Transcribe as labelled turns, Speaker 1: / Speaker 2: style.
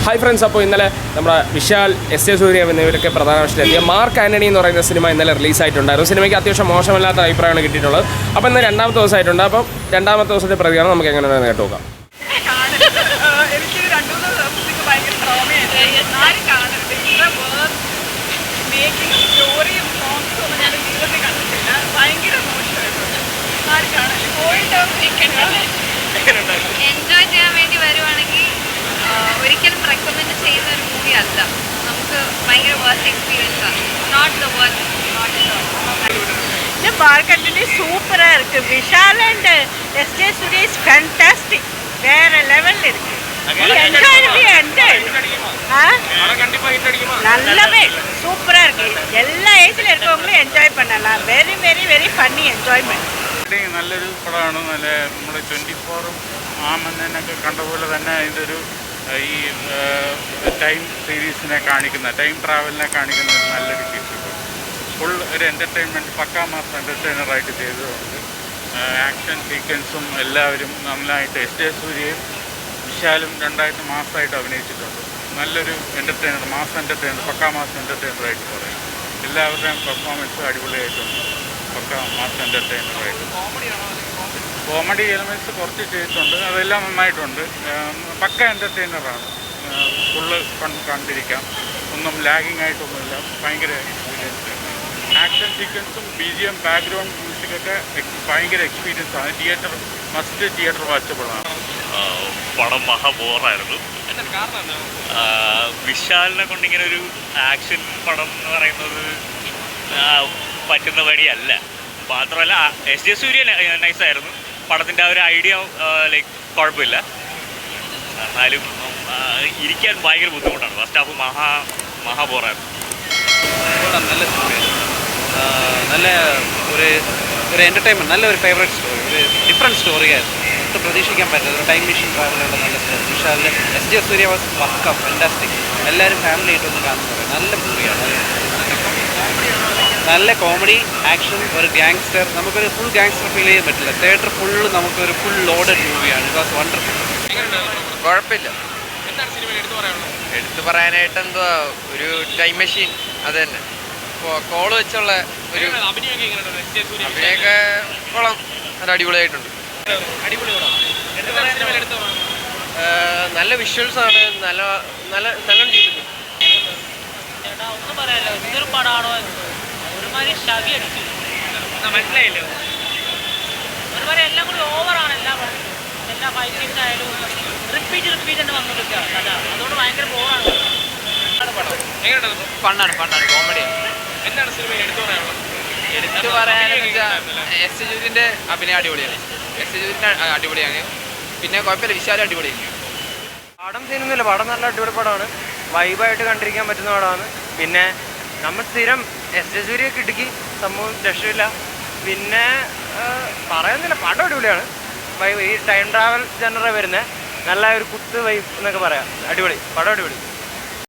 Speaker 1: Hi friends, അപ്പോൾ ഇന്നലെ നമ്മുടെ വിശാൽ, എസ് എ സൂര്യ എന്നിവരൊക്കെ പ്രധാന വേഷത്തിലെത്തിയ മാർക്ക് ആൻ്റണി എന്ന് പറയുന്ന സിനിമ ഇന്നലെ റിലീസായിട്ടുണ്ടായിരുന്നു. സിനിമയ്ക്ക് അത്യാവശ്യം മോശമല്ലാത്ത അഭിപ്രായമാണ് കിട്ടിയിട്ടുള്ളത്. അപ്പോൾ ഇന്ന് രണ്ടാമത്തെ ദിവസമായിട്ടുണ്ട്. അപ്പം രണ്ടാമത്തെ ദിവസത്തെ പ്രതികരണം നമുക്ക് എങ്ങനെയാണെന്ന് കേട്ട് നോക്കാം.
Speaker 2: എനിക്ക് രണ്ടു മൂന്ന് ദിവസത്തേക്ക് ഭയങ്കര ട്രോമയായിട്ട് ആരും കാണരുത്. മേക്കിംഗ് സ്റ്റോറിയും സോങ്സും ഒന്നും ഞാൻ ജീവിതത്തിൽ കണ്ടിട്ടില്ല. ഭയങ്കര മോശമായിട്ടുണ്ട്. ആരും കാണില്ല. പോയിട്ട്
Speaker 3: എൻജോയ് ചെയ്യാൻ വേണ്ടി വരുവാണെങ്കിൽ ഒരിക്കലും റെക്കമെൻഡ് ചെയ്യുന്ന ഒരു മൂവി അല്ല. നമുക്ക് ഭയങ്കര വേർസ്റ്റ് എക്സ്പീരിയൻസ് ആണ്. നോട്ട് ദ വേർസ്റ്റ്,
Speaker 2: இந்த மார்க்கெட்டிலே சூப்பராக இருக்குது. விஷால் அண்ட் எஸ்ஜே சுரேஷ் ஃபேண்டாஸ்டிக், வேற லெவலில் இருக்கு. நல்லாவே சூப்பராக இருக்கு. எல்லா ஏஜில் இருக்கவங்களும் என்ஜாய் பண்ணலாம். Very very very funny enjoyment.
Speaker 4: നല്ലൊരു പടമാണ്. നല്ല നമ്മൾ 24 ആമെന്നൊക്കെ കണ്ട പോലെ തന്നെ ഇതൊരു ഈ ടൈം സീരീസിനെ കാണിക്കുന്ന, ടൈം ട്രാവലിനെ കാണിക്കുന്ന ഒരു നല്ലൊരു കേസ്. ഫുൾ ഒരു എൻ്റർടൈൻമെൻറ്റ്, പക്കാ മാസ് എൻ്റർടൈനറായിട്ട് ചെയ്തതുകൊണ്ട് ആക്ഷൻ സീക്വൻസും എല്ലാവരും നന്നായിട്ട് എസ് ജെ സൂര്യയും വിശാലും രണ്ടായിട്ട് മാസമായിട്ട് അഭിനയിച്ചിട്ടുണ്ട്. നല്ലൊരു എൻ്റർടൈനർ, മാസ് എൻ്റർടൈനർ, പക്കാ മാസ് എൻ്റർടൈനറായിട്ട് പറയും. എല്ലാവരുടെയും പെർഫോമൻസ് അടിപൊളിയായിട്ടുണ്ട്. പക്കാ മാസ് എൻ്റർടൈനറായിട്ട്. കോമഡി എലമെൻറ്റ്സ് കുറച്ച് ചെയ്തിട്ടുണ്ട്, അതെല്ലാം നന്നായിട്ടുണ്ട്. പക്ക എൻ്റർടൈനറാണ്. ഫുള്ള് കണ്ടിരിക്കാം, ഒന്നും ലാഗിങ് ആയിട്ടൊന്നുമില്ല. ഭയങ്കര എക്സ്പീരിയൻസ്. ആക്ഷൻ സീക്വൻസും BGM, ബാക്ക്ഗ്രൗണ്ട് മ്യൂസിക്കൊക്കെ ഭയങ്കര എക്സ്പീരിയൻസ് ആണ്. തിയേറ്റർ വാച്ചബിളാണ്.
Speaker 5: പടം മഹാ ബോറായിരുന്നു. വിശാലിനെ കൊണ്ടിങ്ങനെ ഒരു ആക്ഷൻ പടം എന്ന് പറയുന്നത് പറ്റുന്ന പണിയല്ല. മാത്രമല്ല എസ് ജെ സൂര്യ നൈസായിരുന്നു. പടത്തിൻ്റെ ആ ഒരു ഐഡിയ ലൈക്ക് കുഴപ്പമില്ല. എന്നാലും ഇരിക്കാൻ ഭയങ്കര ബുദ്ധിമുട്ടാണ്. ഫസ്റ്റ് ഹാഫ് മഹാ ബോറായിരുന്നു.
Speaker 6: നല്ല സിനിമയായിരുന്നു. നല്ല ഒരു എൻ്റർടൈൻമെൻറ്റ്, നല്ല ഒരു ഫേവറേറ്റ് സ്റ്റോറി, ഒരു ഡിഫറെൻറ്റ് സ്റ്റോറിയായിരുന്നു. ഒട്ടും പ്രതീക്ഷിക്കാൻ പറ്റുന്നത് ഒരു ടൈം മെഷീൻ ട്രാവലുള്ള നല്ല സ്റ്റോറി. വിശാലിൻ്റെ എസ് ജെ സൂര്യ വാസ് പക്ക ഫാന്റാസ്റ്റിക്. എല്ലാവരും ഫാമിലി ആയിട്ടൊന്ന് കാണുന്നത് നല്ല മൂവിയാണ്. നല്ല കോമഡി, ആക്ഷൻ, ഒരു ഗ്യാങ്സ്റ്റർ. നമുക്കൊരു ഫുൾ ഗ്യാങ്സ്റ്റർ ഫീൽ ചെയ്യാൻ പറ്റില്ല. തിയേറ്റർ ഫുള്ള് നമുക്കൊരു ഫുൾ ലോഡഡ് മൂവിയാണ്. It was wonderful.
Speaker 7: കുഴപ്പമില്ല. എടുത്തു പറയാനായിട്ട് എന്തുവാ, ഒരു ടൈം മെഷീൻ, അത് തന്നെ. കോള് വെച്ചുള്ള ഒരു അഭിനയൊക്കെ കൊള്ളാം, നല്ല അടിപൊളിയായിട്ടുണ്ട്. നല്ല വിഷ്വൽസ് ആണ്, നല്ലോണം ചെയ്തിട്ടുണ്ട്.
Speaker 8: ഒന്നും പറയാനല്ലോ, ഇതൊരു പടമാണോ ഒരുമാതിരി ഷവി അടിച്ചു മനസ്സിലായില്ലോ. ഒരുമാതിരി എല്ലാം കൂടി ഓവറാണ്. എല്ലാ ഫൈറ്റിങ്സ് ആയാലും റിപ്പീറ്റ് തന്നെ വന്നുകൊടുക്കുകയാണ് കഥ. അതുകൊണ്ട് ഭയങ്കര ബോറാണ്.
Speaker 7: ഫണ്ണാണ് കോമഡിയാണ്.
Speaker 1: എന്താണ് സിനിമയിൽ എടുത്തു
Speaker 7: പറയാനെന്ന് വെച്ചാൽ എസ് ജൂരിൻ്റെ അഭിനയം അടിപൊളിയാണ്. എസ് ജൂരിൻ്റെ അടിപൊളിയാണ്. പിന്നെ കുഴപ്പമില്ല, വിശാലും അടിപൊളിയാണ്.
Speaker 9: പടം സീനൊന്നുമില്ല. പടം നല്ല അടിപൊളി പടമാണ്. വൈബായിട്ട് കണ്ടിരിക്കാൻ പറ്റുന്ന പടമാണ്. പിന്നെ നമ്മൾ സ്ഥിരം എസ് ജെ സൂര്യ കിടുക്കി, സംഭവം രക്ഷയില്ല. പിന്നെ പറയുന്നില്ല, പടം അടിപൊളിയാണ്. ഈ ടൈം ട്രാവൽ ജനറ വരുന്നത് നല്ല ഒരു കുത്ത് വൈബ് എന്നൊക്കെ പറയാം. അടിപൊളി പടം, അടിപൊളി.